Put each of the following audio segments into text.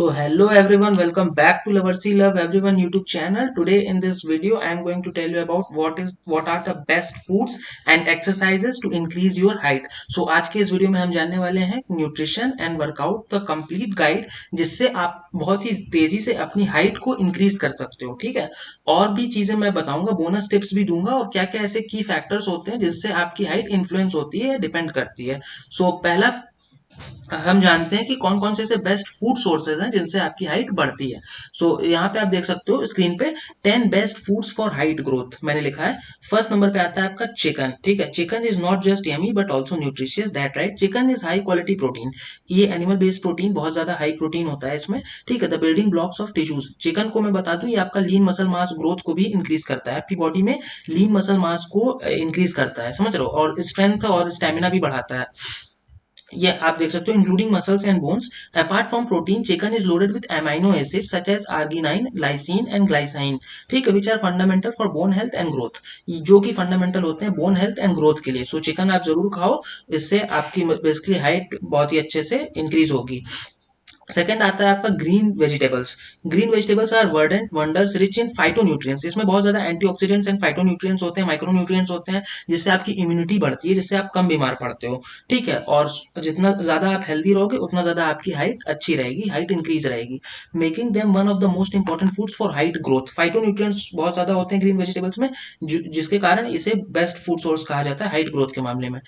So hello everyone, welcome back to Loversy Love Everyone YouTube channel. Today in this video I am going to tell you about what are the best foods and exercises to increase your height. So आज के इस video में हम जानने वाले हैं nutrition and workout का complete guide, जिससे आप बहुत ही तेजी से अपनी हाइट को इंक्रीज कर सकते हो। ठीक है, और भी चीजें मैं बताऊंगा, बोनस टिप्स भी दूंगा और क्या क्या ऐसे की फैक्टर्स होते हैं जिससे आपकी हाइट इन्फ्लुएंस होती है, डिपेंड करती है। सो पहला हम जानते हैं कि कौन कौन से ऐसे बेस्ट फूड सोर्सेज हैं जिनसे आपकी हाइट बढ़ती है। सो यहाँ पे आप देख सकते हो स्क्रीन पे 10 best foods for height growth मैंने लिखा है। फर्स्ट नंबर पे आता है आपका चिकन। ठीक है, chicken is not just yummy but also nutritious, that right. Chicken is high quality protein. ये एनिमल बेस्ड प्रोटीन, बहुत ज्यादा हाई प्रोटीन होता है इसमें। ठीक है, the building blocks of tissues. Chicken को मैं बता दूं, ये आपका लीन मसल मास ग्रोथ को भी इंक्रीज करता है, आपकी बॉडी में लीन मसल मास को इंक्रीज करता है, समझ रहे हो, और स्ट्रेंथ और स्टेमिना भी बढ़ाता है। ये आप देख सकते हो, including muscles and bones. Apart from protein, chicken is loaded with amino acid such as arginine, lysine and glycine. ठीक है, which are fundamental for bone health and growth, जो कि फंडामेंटल होते हैं बोन हेल्थ एंड ग्रोथ के लिए। So chicken आप जरूर खाओ, इससे आपकी बेसिकली हाइट बहुत ही अच्छे से इंक्रीज होगी। सेकंड आता है आपका green vegetables. Green vegetables are verdant wonders rich in phytonutrients. इसमें बहुत ज्यादा एंटीऑक्सीडेंट्स एंड फाइटोन्यूट्रिएंट्स होते हैं, माइक्रोन्यूट्रिएंट्स होते हैं, जिससे आपकी इम्यूनिटी बढ़ती है, जिससे आप कम बीमार पड़ते हो। ठीक है, और जितना ज्यादा आप हेल्दी रहोगे उतना ज्यादा आपकी हाइट अच्छी रहेगी, हाइट इंक्रीज रहेगी, making them one of the most important foods for height growth. Phytonutrients बहुत ज्यादा होते हैं ग्रीन वेजिटेबल्स में, जिसके कारण इसे बेस्ट फूड सोर्स कहा जाता है हाइट ग्रोथ के मामले में।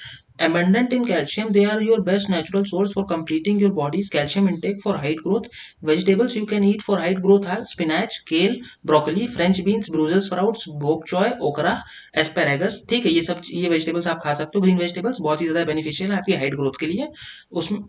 Abundant in calcium, they are your best natural source for completing your body's calcium intake for height growth. Vegetables you can eat for height growth are spinach, kale, broccoli, French beans, Brussels sprouts, bok choy, okra, asparagus। ठीक है, ये vegetables आप खा सकते हो। Green vegetables बहुत ही ज्यादा beneficial है आपकी हाइट ग्रोथ के लिए। उसमें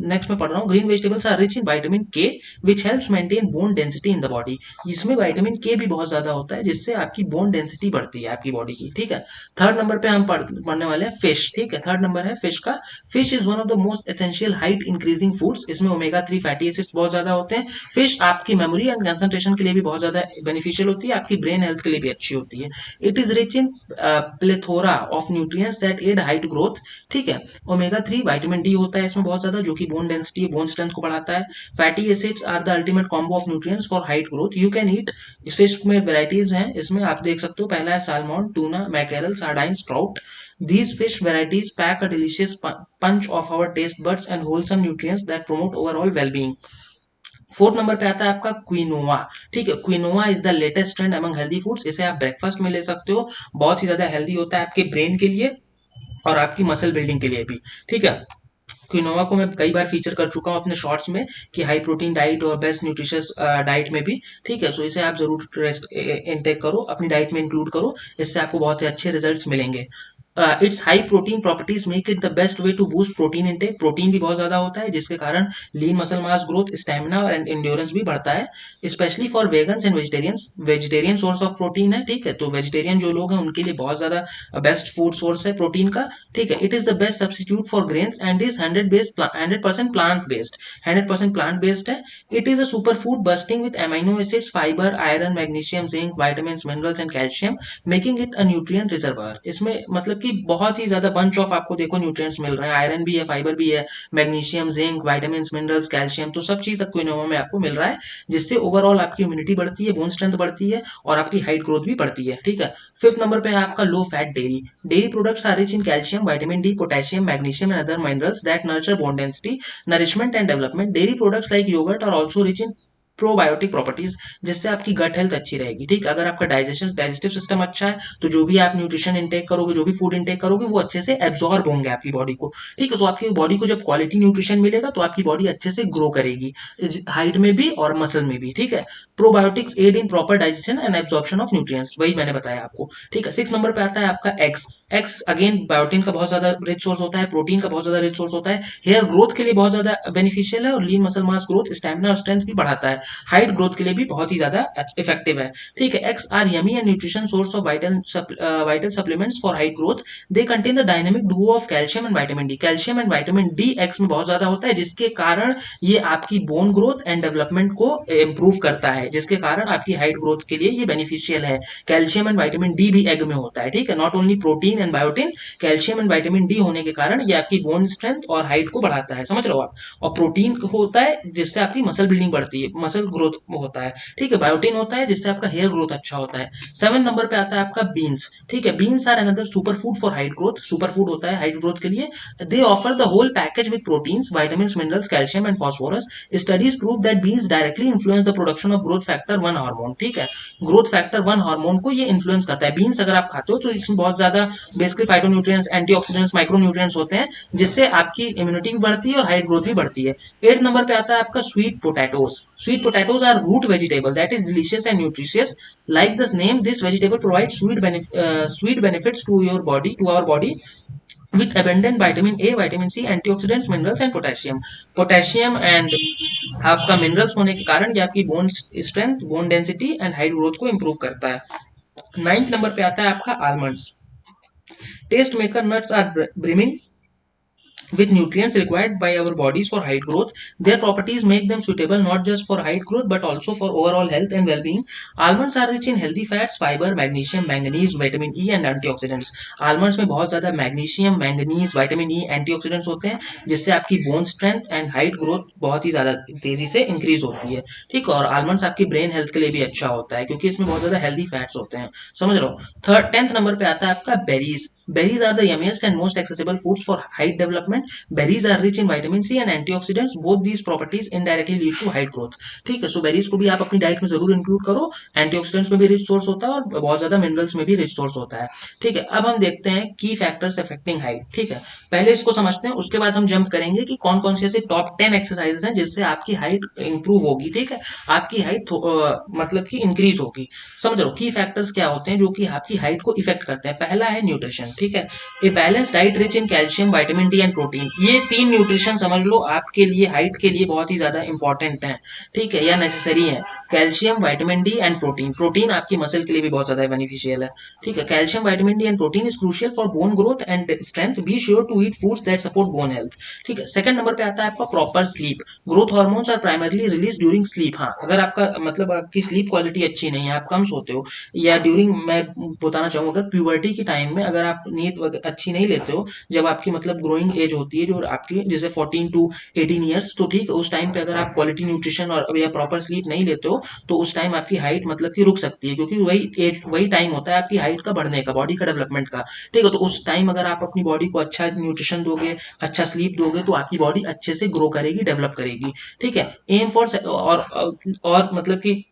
नेक्स्ट में पढ़ रहा हूँ, green vegetables are rich in vitamin K which helps maintain bone density in the body. इसमें विटामिन के भी बहुत ज्यादा होता है, जिससे आपकी बोन डेंसिटी बढ़ती है आपकी बॉडी की। ठीक है, थर्ड नंबर पे हम पढ़ने वाले हैं फिश। ठीक है, थर्ड नंबर है फिश का। Fish is one of the most essential height increasing foods. इसमें ओमेगा 3 फैटी एसिड्स बहुत ज्यादा होते हैं। फिश आपकी मेमोरी एंड कंसंट्रेशन के लिए भी बहुत ज्यादा बेनिफिशियल होती है, आपकी ब्रेन हेल्थ के लिए भी अच्छी होती है। It is rich in plethora of nutrients that aid height growth. ठीक है, ओमेगा 3 विटामिन डी होता है इसमें बहुत ज्यादा, जो कि बोन डेंसिटी, बोन स्ट्रेंथ को बढ़ाता है। Fatty acids are the ultimate combo of nutrients for height growth. You can eat. Fish में वेराइटीज हैं, इसमें आप देख सकते हो, पहला है salmon, tuna, mackerel, sardine, trout. These fish varieties pack a delicious punch of our taste buds and wholesome nutrients that promote overall well-being. Fourth number पे आता है आपका क्विनोआ। ठीक है, quinoa is the latest trend among healthy foods. इसे आप breakfast में ले सकते हो, बहुत ही ज्यादा हेल्दी होता है आपके ब्रेन के लिए और आपकी मसल बिल्डिंग के लिए भी। ठीक है, क्विनोवा को मैं कई बार फीचर कर चुका हूँ अपने शॉर्ट्स में कि हाई प्रोटीन डाइट और बेस्ट न्यूट्रिशियस डाइट में भी। ठीक है, सो इसे आप जरूर इनटेक करो, अपनी डाइट में इंक्लूड करो, इससे आपको बहुत ही अच्छे रिजल्ट्स मिलेंगे। It's high protein properties make it the best way to boost protein intake. Protein भी बहुत ज्यादा होता है, जिसके कारण lean muscle mass growth, stamina और एंड्योरेंस भी बढ़ता है, specially for vegans and vegetarians. Vegetarian source of protein है। ठीक है, तो वेजिटेरियन जो लोग हैं उनके लिए बहुत ज्यादा बेस्ट फूड सोर्स है प्रोटीन का। ठीक है, it is the best substitute for grains and is 100% plant based. 100% plant based है। It is a super food busting with amino acids, fibre, iron, magnesium, zinc, vitamin, minerals and calcium, making it a nutrient reservoir. इसमें मतलब कि बहुत ही ज्यादा bunch of आपको देखो nutrients मिल रहे हैं, आयरन भी है, फाइबर भी है, magnesium, zinc, vitamin, minerals, calcium, तो सब चीज क्विनोआ में आपको मिल रहा है, जिससे ओवरऑल आपकी इम्यूनिटी बढ़ती है, बोन स्ट्रेंथ बढ़ती है और आपकी हाइट ग्रोथ भी बढ़ती है। ठीक है, फिफ्थ नंबर पे है आपका low fat dairy. Dairy products are rich in calcium, vitamin D, potassium, magnesium and other minerals that nurture bone density, nourishment and development. Dairy products like yogurt are also rich in probiotic properties, जिससे आपकी gut health अच्छी रहेगी। ठीक है, अगर आपका digestive system अच्छा है तो जो भी आप न्यूट्रिशन इंटेक करोगे, जो भी फूड इंटेक करोगे, वो अच्छे से एब्जॉर्ब होंगे आपकी बॉडी को। ठीक है, तो आपकी बॉडी को जब क्वालिटी न्यूट्रिशन मिलेगा तो आपकी बॉडी अच्छे से ग्रो करेगी, हाइट में भी और मसल में भी। ठीक है, probiotics aid in proper digestion and absorption of nutrients, वही मैंने बताया आपको। ठीक है, सिक्स नंबर पे आता है आपका एग्स। एग्स अगेन बायोटिन का बहुत ज्यादा रिच सोर्स होता है, प्रोटीन का बहुत ज्यादा रिच सोर्स होता है, हेयर ग्रोथ के लिए बहुत ज्यादा बेनिफिशियल है और लीन मसल मास ग्रोथ, स्टेमिना और स्ट्रेंथ भी बढ़ाता है। हाइट ग्रोथ के लिए भी बहुत ही ज्यादा इफेक्टिव है। ठीक है, eggs are yummy and nutrition source of vital supplements for height growth. They contain the dynamic duo of calcium and vitamin D. Calcium and vitamin D eggs में बहुत ज्यादा होता है, जिसके कारण ये आपकी बोन ग्रोथ एंड डेवलपमेंट को इंप्रूव करता है, जिसके कारण आपकी हाइट ग्रोथ के लिए ये बेनिफिशियल है। कैल्शियम एंड विटामिन डी भी एग में होता है। ठीक है, not only protein and biotin, calcium and vitamin D होने के कारण ये आपकी बोन स्ट्रेंथ और हाइट को बढ़ाता है, समझ रहे हो आप। और प्रोटीन होता है जिससे आपकी मसल बिल्डिंग बढ़ती है, मसल ग्रोथ होता है। ठीक है, बायोटिन होता है जिससे आपका हेयर ग्रोथ अच्छा होता है। 7 नंबर पे आता है आपका बीन्स। ठीक है, beans are another super food for height growth. Super food होता है हाइट ग्रोथ के लिए। They offer the whole package with proteins, vitamins, minerals, calcium and phosphorus. Studies prove that beans directly influence the production of growth factor 1 hormone. ठीक है, growth factor 1 hormone को ये influence करता है। बीन्स अगर आप खाते हो तो इसमें बहुत ज्यादा बेसिकली फाइटोन्यूट्रिएंट्स, एंटीऑक्सीडेंट्स, माइक्रोन्यूट्रिएंट्स होते हैं, जिससे आपकी इम्यूनिटी भी बढ़ती है और हाइट ग्रोथ भी बढ़ती है। 8 नंबर पे आता है आपका sweet potatoes. Sweet potatoes are root vegetable that is delicious and nutritious. Like the name, this vegetable provide sweet benefits to your body, to our body, with abundant vitamin A, vitamin C, antioxidants, minerals and potassium. Potassium and आपका minerals होने के कारण ये आपकी bone strength, bone density and height growth को improve करता है। 9th number पे आता है आपका almonds. Taste maker nuts are brimming with nutrients required by our bodies for height growth. Their properties make them suitable not just for height growth but also for overall health and well-being. Almonds are rich in healthy fats, fiber, magnesium, manganese, vitamin E and antioxidants. Almonds में बहुत ज्यादा magnesium, manganese, vitamin E, antioxidants होते हैं, जिससे आपकी bone strength and height growth बहुत ही ज्यादा तेजी से इंक्रीज होती है। ठीक है, और आलमंड्स आपकी ब्रेन हेल्थ के लिए भी अच्छा होता है क्योंकि इसमें बहुत ज्यादा हेल्दी फैट्स होते हैं, समझ रहे हो। 10th नंबर पे आता है आपका berries. Berries are the yummiest and most accessible foods for height development. Berries are rich in vitamin C and antioxidants. Both these properties indirectly lead to height growth. ठीक है, सो बेरीज को भी आप अपनी डाइट में जरूर इंक्लूड करो। Antioxidants में भी रिच सोर्स होता है और बहुत ज्यादा मिनरल्स में भी रिच सोर्स होता है। ठीक है, अब हम देखते हैं की फैक्टर्स अफेक्टिंग हाइट। ठीक है, पहले इसको समझते हैं, उसके बाद हम जंप करेंगे कि कौन कौन से ऐसे टॉप 10 एक्सरसाइजेस हैं जिससे आपकी हाइट इंप्रूव होगी। ठीक है, आपकी हाइट मतलब कि इंक्रीज होगी। समझ लो की फैक्टर्स क्या होते हैं जो कि आपकी हाइट को इफेक्ट करते हैं। पहला है न्यूट्रिशन। ठीक है, a balance diet rich in calcium, vitamin D and protein. ये 3 न्यूट्रिशन समझ लो आपके लिए हाइट के लिए बहुत ही ज्यादा इंपॉर्टेंट है। ठीक है, या नेसेसरी है। Calcium, vitamin D and protein. Protein आपकी मसल के लिए भी बहुत ज्यादा बेनिफिशियल है। ठीक है, calcium, vitamin D and protein is crucial for bone growth and strength. Be sure to eat foods that support bone health. ठीक है, सेकंड नंबर पे आता है आपका proper sleep. Growth hormones are primarily release during sleep. हाँ, अगर आपका मतलब आपकी स्लीप क्वालिटी अच्छी नहीं है, आप कम सोते हो, या ड्यूरिंग, मैं बताना चाहूंगा अगर प्यूबर्टी के टाइम में अगर आप नींद अच्छी नहीं लेते हो, जब आपकी मतलब ग्रोइंग एज होती है जो आपकी जैसे 14 टू 18 ईयर्स, तो ठीक है उस टाइम पे अगर आप क्वालिटी न्यूट्रिशन और या प्रॉपर स्लीप नहीं लेते हो तो उस टाइम आपकी हाइट मतलब कि रुक सकती है, क्योंकि वही एज, वही टाइम होता है आपकी हाइट का बढ़ने का, बॉडी का डेवलपमेंट का। ठीक है, तो उस टाइम अगर आप अपनी बॉडी को अच्छा न्यूट्रिशन दोगे, अच्छा स्लीप दोगे, तो आपकी बॉडी अच्छे से ग्रो करेगी, डेवलप करेगी। ठीक है, एम फॉर और मतलब कि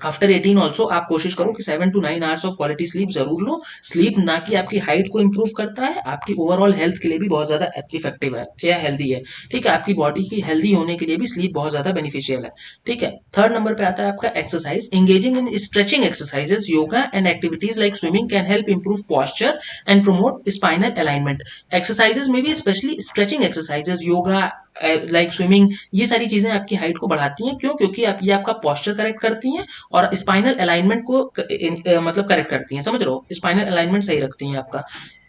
आफ्टर 18 ऑल्सो आप कोशिश करो कि 7 to 9 hours of quality sleep जरूर लो। स्लीप ना कि आपकी हाइट को इंप्रूव करता है, आपकी ओवरऑल हेल्थ के लिए भी बहुत ज्यादा इफेक्टिव है या हेल्दी है। ठीक है, आपकी बॉडी की हेल्दी होने के लिए भी स्लीप बहुत ज्यादा बेनिफिशियल है। ठीक है, थर्ड नंबर पे आता है आपका exercise. Engaging in stretching exercises, yoga and activities like swimming can help improve posture and promote spinal alignment. Exercises में भी specially stretching exercises, yoga, like swimming, ये सारी चीजें आपकी हाइट को बढ़ाती हैं। क्यों? क्योंकि आप ये आपका पॉस्चर करेक्ट करती हैं और स्पाइनल अलाइनमेंट को मतलब करेक्ट करती हैं, समझ रहे हो, स्पाइनल अलाइनमेंट सही रखती हैं आपका।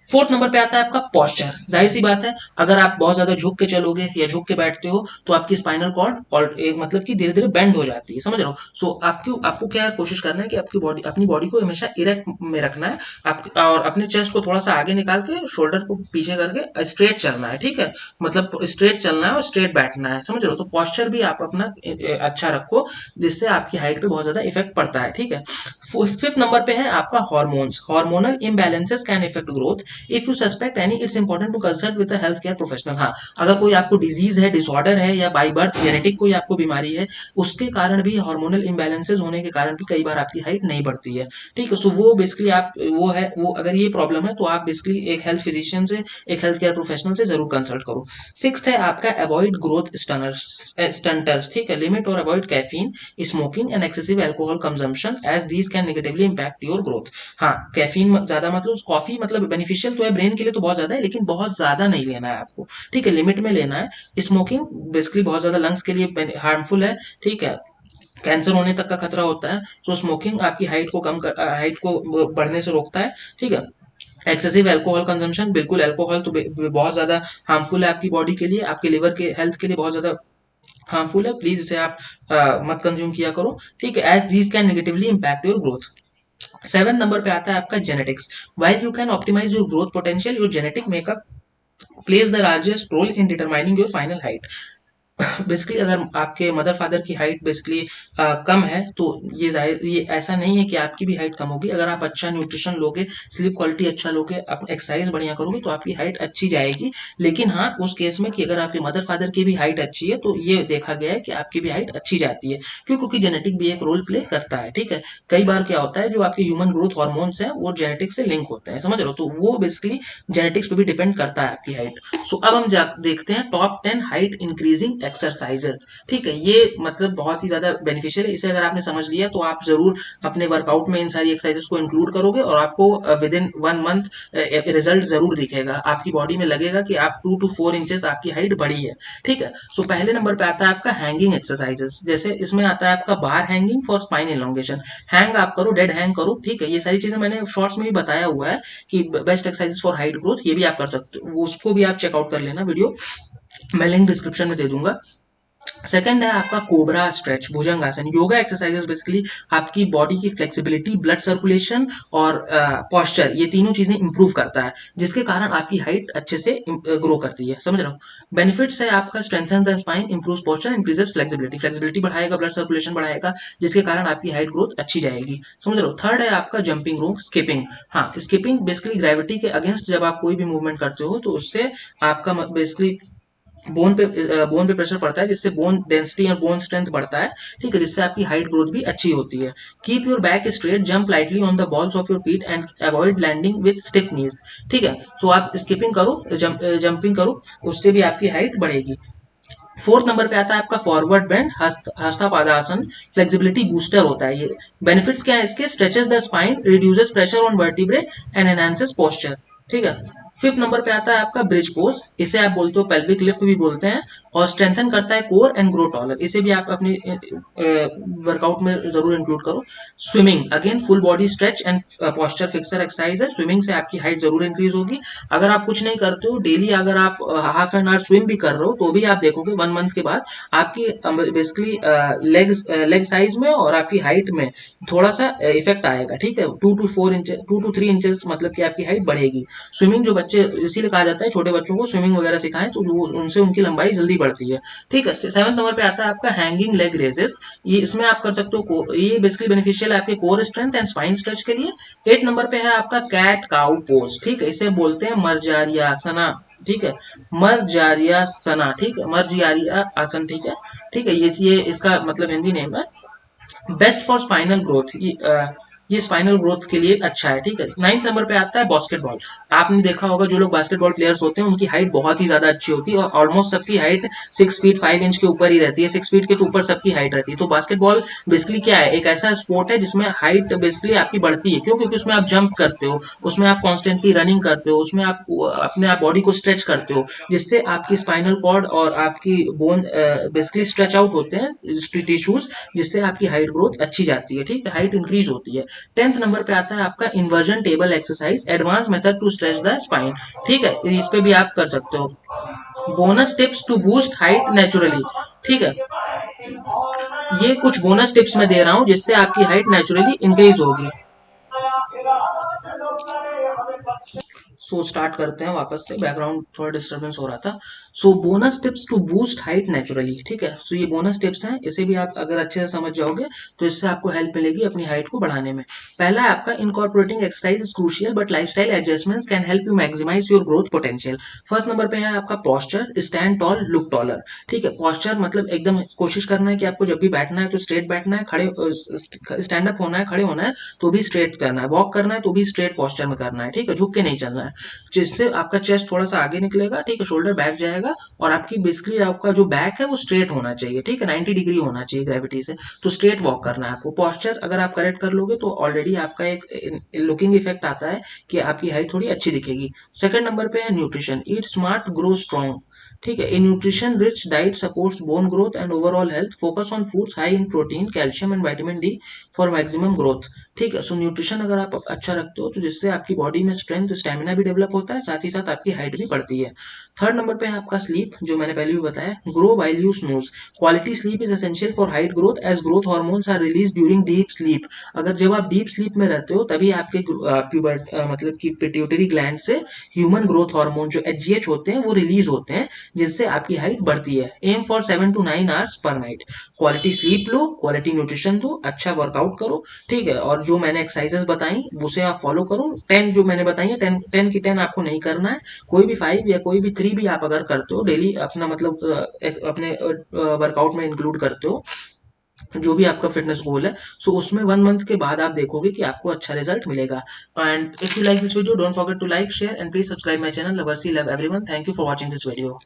फोर्थ नंबर पे आता है आपका पॉस्चर। जाहिर सी बात है, अगर आप बहुत ज्यादा झुक के चलोगे या झुक के बैठते हो तो आपकी स्पाइनल कॉर्ड और मतलब कि धीरे धीरे बेंड हो जाती है, समझ रहे हो। सो आपको क्या कोशिश करना है कि आपकी बॉडी, अपनी बॉडी को हमेशा इरेक्ट में रखना है आप, और अपने चेस्ट को थोड़ा सा आगे निकाल के शोल्डर को पीछे करके स्ट्रेट चलना है। ठीक है, मतलब स्ट्रेट चलना है और स्ट्रेट बैठना है, समझ रहे हो। तो पॉस्चर भी आप अपना अच्छा रखो, जिससे आपकी हाइट पे बहुत ज्यादा इफेक्ट पड़ता है। ठीक है, फिफ्थ नंबर पे है आपका hormones. Hormonal imbalances can affect growth. If you suspect any, it's important to consult with a health care professional. हाँ, अगर कोई आपको डिजीज है, डिसऑर्डर है, या बाई बर्थ जेनेटिक कोई आपको बीमारी है, उसके कारण भी, हार्मोनल इम्बैलेंसेस होने के कारण भी कई बार आपकी हाइट नहीं बढ़ती है। ठीक है, सो वो बेसिकली आप वो अगर ये प्रॉब्लम है तो आप बेसिकली एक हेल्थ फिजिशियन से, एक हेल्थ केयर प्रोफेशनल से जरूर कंसल्ट करो। सिक्स्थ है आपका अवॉइड ग्रोथ स्टंटर्स। ठीक है, लिमिट और avoid caffeine, smoking and excessive alcohol consumption as these can negatively impact your growth. हाँ, कैफीन ज्यादा मतलब कॉफी मतलब बेनिफिशियल तो है ब्रेन के लिए, तो बहुत ज्यादा है, लेकिन बहुत ज्यादा नहीं लेना है आपको। ठीक है, लिमिट में लेना है। स्मोकिंग बेसिकली बहुत ज्यादा लंग्स के लिए हार्मफुल है। ठीक है, कैंसर होने तक का खतरा होता है। सो स्मोकिंग आपकी हाइट को बढ़ने से रोकता है, ठीक है। एक्सेसिव अल्कोहल कंजम्पशन, बिल्कुल अल्कोहल तो बहुत ज्यादा हार्मफुल है आपकी बॉडी के लिए, आपके लिवर के हेल्थ के लिए बहुत ज्यादा हार्मफुल है। प्लीज इसे आप मत कंज्यूम किया करो, ठीक है, as these can negatively impact your growth. 7 number पे आता है आपका genetics. While you can optimize your growth potential, your genetic makeup plays the largest role in determining your final height. Basically अगर आपके मदर फादर की height basically कम है तो ये ऐसा नहीं है कि आपकी भी हाइट कम होगी। अगर आप अच्छा न्यूट्रिशन लोगे, स्लीप क्वालिटी अच्छा लोगे, आप एक्सरसाइज बढ़िया करोगे तो आपकी हाइट अच्छी जाएगी। लेकिन हाँ, उस केस में कि अगर आपके मदर फादर की भी हाइट अच्छी है तो ये देखा गया है कि आपकी भी हाइट अच्छी जाती है। क्यों? क्योंकि जेनेटिक भी एक रोल प्ले करता है, ठीक है। कई बार क्या होता है, जो आपके ह्यूमन ग्रोथ हॉर्मोन्स हैं वो जेनेटिक से लिंक होते हैं, समझ रहे हो, तो वो बेसिकली जेनेटिक्स पे भी डिपेंड करता है आपकी हाइट। सो अब हम देखते हैं टॉप 10 हाइट इंक्रीजिंग एक्सरसाइजेस, ठीक है। ये मतलब बहुत ही ज्यादा बेनिफिशियल है। इसे अगर आपने समझ लिया तो आप जरूर अपने वर्कआउट में इन सारी एक्सरसाइजेस को इंक्लूड करोगे और आपको विद इन 1 मंथ रिजल्ट जरूर दिखेगा। आपकी बॉडी में लगेगा कि आप 2 to 4 इंचेस आपकी हाइट बढ़ी है, ठीक है। सो पहले नंबर पे आता है आपका हैंगिंग एक्सरसाइजेस। जैसे इसमें आता है आपका bar hanging for spine elongation. Hang आप करो, डेड हैंग करो, ठीक है। ये सारी चीजें मैंने शॉर्ट्स में भी बताया हुआ है कि best exercises for height growth, ये भी आप कर सकते हो, उसको भी आप चेकआउट कर लेना वीडियो, मैं लिंक डिस्क्रिप्शन में दे दूंगा। सेकंड है आपका कोबरा स्ट्रेच, भुजंगासन। योगा एक्सरसाइजेस बेसिकली आपकी बॉडी की फ्लेक्सिबिलिटी, ब्लड सर्कुलेशन और पॉस्चर, ये तीनों चीजें इंप्रूव करता है, जिसके कारण आपकी हाइट अच्छे से ग्रो करती है, समझ रहे हो। बेनिफिट्स है आपका strengthen the spine, improve posture, increases flexibility. Flexibility बढ़ाएगा, ब्लड सर्कुलेशन बढ़ाएगा, जिसके कारण आपकी हाइट ग्रोथ अच्छी जाएगी, समझ रहे हो। थर्ड है आपका जंपिंग रोप, स्किपिंग। हाँ, स्किपिंग बेसिकली ग्रेविटी के अगेंस्ट जब आप कोई भी मूवमेंट करते हो तो उससे आपका बेसिकली बोन पे प्रेशर पड़ता है, जिससे बोन डेंसिटी और बोन स्ट्रेंथ बढ़ता है, ठीक है, जिससे आपकी हाइट ग्रोथ भी अच्छी होती है। Keep your back straight, jump lightly on the balls of your feet and avoid landing with stiff knees, ठीक है। सो आप स्किपिंग करो, जंपिंग करो, उससे भी आपकी हाइट बढ़ेगी। फोर्थ नंबर पे आता है आपका फॉरवर्ड बेंड, हस्तापादासन। फ्लेक्सिबिलिटी बूस्टर होता है ये। बेनिफिट्स क्या है इसके? Stretches the spine, reduces pressure on vertebrae and enhances posture, ठीक है। फिफ्थ नंबर पे आता है आपका ब्रिज पोज, इसे आप बोलते हो पेल्विक लिफ्ट भी बोलते हैं, और स्ट्रेंथन करता है कोर एंड ग्रो टॉलर। इसे भी आप अपनी वर्कआउट में जरूर इंक्लूड करो। Swimming, again full body stretch and posture fixer exercise है। स्विमिंग से आपकी हाइट जरूर इंक्रीज होगी। अगर आप कुछ नहीं करते हो डेली, अगर आप हाफ एन आवर स्विम भी कर रहे हो तो भी आप देखोगे 1 मंथ के बाद आपकी बेसिकली लेग साइज में और आपकी हाइट में थोड़ा सा इफेक्ट आएगा, ठीक है। 2 to 4 इंच, 2 to 3 इंचेस मतलब कि आपकी हाइट बढ़ेगी। स्विमिंग जो बच्चे, इसीलिए कहा जाता है छोटे बच्चों को स्विमिंग वगैरह सिखाएं तो उनसे उनकी लंबाई जल्दी बढ़ती है, ठीक है। 7 नंबर पे आता है आपका हैंगिंग लेग रेजेस। ये इसमें आप कर सकते हो, ये बेसिकली बेनिफिशियल है आपके core strength and spine stretch के लिए। 8 नंबर पे है आपका कैट काउ पोज, ठीक है, इसे बोलते हैं मर्जारियासना, ठीक है, मर्जारियासना, ठीक है, मर्जियारिया आसन, ठीक है, ठीक है। ये इसका मतलब हिंदी नेम है। बेस्ट फॉर स्पाइनल ग्रोथ, ये स्पाइनल ग्रोथ के लिए अच्छा है, ठीक है। 9th नंबर पे आता है बास्केटबॉल। आपने देखा होगा जो लोग बास्केटबॉल प्लेयर्स होते हैं उनकी हाइट बहुत ही ज्यादा अच्छी होती है और ऑलमोस्ट सबकी हाइट 6 फीट 5 इंच के ऊपर ही रहती है, 6 फीट के तो ऊपर सबकी हाइट रहती है। तो बास्केटबॉल बेसिकली क्या है, एक ऐसा स्पोर्ट है जिसमें हाइट बेसिकली आपकी बढ़ती है। क्यों? क्योंकि उसमें आप जंप करते हो, उसमें आप कॉन्स्टेंटली रनिंग करते हो, उसमें आप अपने आप बॉडी को स्ट्रेच करते हो, जिससे आपकी स्पाइनल कॉर्ड और आपकी बोन बेसिकली स्ट्रेच आउट होते हैं टिश्यूज, जिससे आपकी हाइट ग्रोथ अच्छी जाती है, ठीक है, हाइट इंक्रीज होती है। 10th नंबर पे आता है आपका inversion table exercise, advance method to stretch the spine, ठीक है, इस पे भी आप कर सकते हो। Bonus tips to boost height naturally, ठीक है, ये कुछ बोनस टिप्स मैं दे रहा हूं जिससे आपकी हाइट नेचुरली इंक्रीज होगी। सो स्टार्ट करते हैं वापस से, बैकग्राउंड थोड़ा डिस्टर्बेंस हो रहा था। So bonus tips to boost height naturally, ठीक है। सो ये बोनस टिप्स हैं, इसे भी आप अगर अच्छे से समझ जाओगे तो इससे आपको हेल्प मिलेगी अपनी हाइट को बढ़ाने में। पहला है आपका incorporating exercise is crucial but lifestyle adjustments can help you maximize your growth potential. First number पे है आपका posture, stand tall look taller, ठीक है। पॉस्चर मतलब एकदम कोशिश करना है कि आपको जब भी बैठना है तो स्ट्रेट बैठना है, खड़े स्टैंड अप होना है, खड़े होना है तो भी स्ट्रेट करना है, वॉक करना है तो भी स्ट्रेट पॉस्चर में करना है, ठीक है, झुक के नहीं चलना है, जिससे आपका चेस्ट थोड़ा सा आगे निकलेगा, ठीक है, शोल्डर बैक जाएगा और आपकी बेसिकली आपका जो बैक है वो स्ट्रेट होना चाहिए, ठीक है, 90 डिग्री होना चाहिए ग्रेविटी से। तो स्ट्रेट वॉक करना है आपको। पॉस्चर अगर आप करेक्ट कर लोगे तो ऑलरेडी आपका एक लुकिंग इफेक्ट आता है कि आपकी हाइट थोड़ी अच्छी दिखेगी। सेकंड नंबर पे है nutrition, eat smart grow strong, ठीक है। A nutrition rich diet supports bone growth and overall health. Focus on foods high in protein, calcium and vitamin D for maximum growth. ठीक है। सो nutrition अगर आप अच्छा रखते हो तो जिससे आपकी बॉडी में स्ट्रेंथ स्टेमिना भी डेवलप होता है, साथ ही साथ आपकी हाइट भी बढ़ती है। थर्ड नंबर पे है आपका स्लीप, जो मैंने पहले भी बताया, grow while you snooze. Quality sleep is essential for height growth as growth hormones are release during deep sleep. अगर जब आप डीप स्लीप में रहते हो तभी आपके मतलब कि पिट्यूटरी ग्लैंड से ह्यूमन ग्रोथ हार्मोन जो एचजीएच होते हैं वो रिलीज होते हैं, जिससे आपकी हाइट बढ़ती है। Aim for 7 to 9 hours per night. Quality sleep लो, क्वालिटी न्यूट्रिशन दो, अच्छा वर्कआउट करो। ठीक है। और जो मैंने एक्सरसाइजेस बताई उसे आप फॉलो करो। 10 जो मैंने बताई है, 10 की 10 आपको नहीं करना है। कोई भी 5 या कोई भी 3 भी आप अगर करते हो डेली अपना मतलब अपने वर्कआउट में इंक्लूड करते हो, जो भी आपका फिटनेस गोल है, सो उसमें 1 मंथ के बाद आप देखोगे कि आपको अच्छा रिजल्ट मिलेगा। And if you like this video, don't forget to like, share and please subscribe my channel लवर्सी love everyone. Thank you for watching this video.